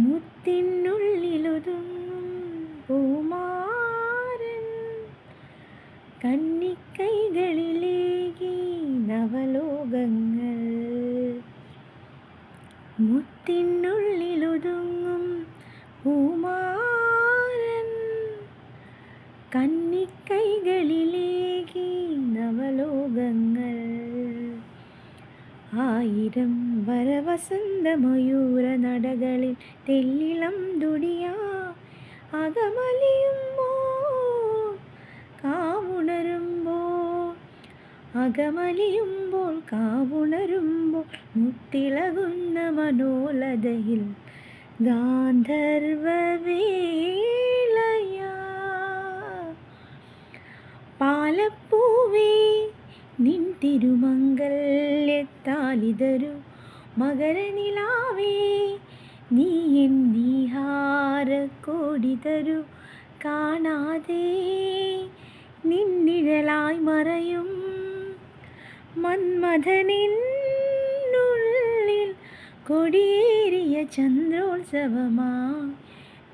മുത്തിനുള്ളിലൊതുങ്ങും പൂമാരൻ കന്നിക്കൈകളിലേകി നവലോകങ്ങൾ. മുത്തിനുള്ളിലൊതുങ്ങും പൂമാരൻ കന്നിക്കൈകളിലേകി നവലോകങ്ങൾ. ആയിരം വരവസന്തമയൂര നടകളിൽ തെല്ലിളം തുടിയാ അകമലിയുമ്പോൾ കാവുണരുമ്പോൾ മുത്തിളകുന്ന മനോലതയിൽ ഗാന്ധർവവേളയാ. പാലപ്പൂവേ നിൻ തിരുമംഗല്യത്താലിതരു മകരനിലാവേ നീ എൻ നീഹാരക്കോടി തരൂ. കാണാതെ നിന്നിഴലായി മറയും മന്മഥനിന്നുള്ളിൽ കൊടിയേറിയ ചന്ദ്രോത്സവമായി.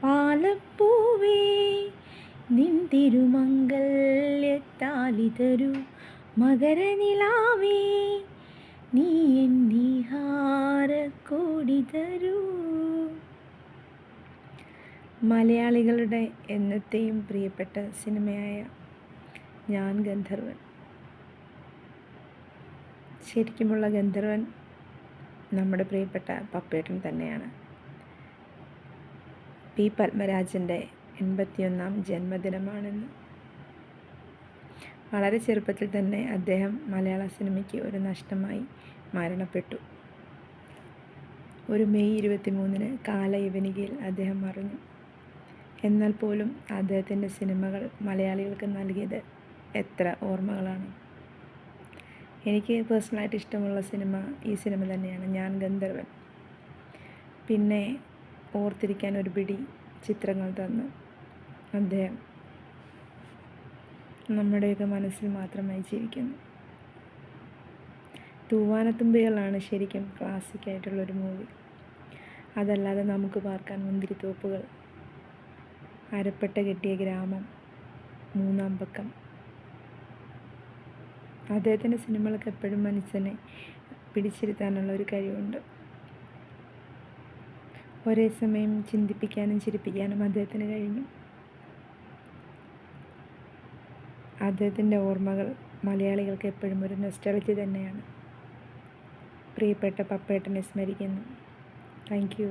പാലപ്പൂവേ നിൻ തിരുമംഗല്യത്താലിതരു മകരനിലാവേ നീ എൻ നീഹാരക്കോടി തരൂ. മലയാളികളുടെ എന്നത്തെയും പ്രിയപ്പെട്ട സിനിമയായ ഞാൻ ഗന്ധർവൻ. ശരിക്കുമുള്ള ഗന്ധർവൻ നമ്മുടെ പ്രിയപ്പെട്ട പപ്പേട്ടൻ തന്നെയാണ്. പി പത്മരാജൻ്റെ 81ാം ജന്മദിനമാണെന്ന്. വളരെ ചെറുപ്പത്തിൽ തന്നെ അദ്ദേഹം മലയാള സിനിമയ്ക്ക് ഒരു നഷ്ടമായി മരണപ്പെട്ടു. ഒരു മെയ് 23-ന് കാലയവനികയിൽ അദ്ദേഹം മറഞ്ഞു. എന്നാൽ പോലും അദ്ദേഹത്തിൻ്റെ സിനിമകൾ മലയാളികൾക്ക് നൽകിയത് എത്ര ഓർമ്മകളാണ്. എനിക്ക് പേഴ്സണലായിട്ട് ഇഷ്ടമുള്ള സിനിമ ഈ സിനിമ തന്നെയാണ്, ഞാൻ ഗന്ധർവൻ. പിന്നെ ഓർത്തിരിക്കാൻ ഒരു പിടി ചിത്രങ്ങൾ തന്നു അദ്ദേഹം നമ്മുടെയൊക്കെ മനസ്സിൽ മാത്രമായി ജീവിക്കുന്നു. തൂവാനത്തുമ്പികളാണ് ശരിക്കും ക്ലാസിക്കായിട്ടുള്ളൊരു മൂവി. അതല്ലാതെ നമുക്ക് പാർക്കാൻ മുന്തിരിത്തോപ്പുകൾ, അരപ്പട്ട കെട്ടിയ ഗ്രാമം, മൂന്നാം പക്കം. അദ്ദേഹത്തിൻ്റെ സിനിമകൾക്ക് എപ്പോഴും മനസ്സിനെ പിടിച്ചിരുത്താനുള്ള ഒരു കഴിവുണ്ട്. ഒരേ സമയം ചിന്തിപ്പിക്കാനും ചിരിപ്പിക്കാനും അദ്ദേഹത്തിന് കഴിഞ്ഞു. അദ്ദേഹത്തിൻ്റെ ഓർമ്മകൾ മലയാളികൾക്ക് എപ്പോഴും ഒരു നൊസ്റ്റാൾജിയ തന്നെയാണ്. പ്രിയപ്പെട്ട പപ്പേട്ടനെ സ്മരിക്കുന്നു. Thank you.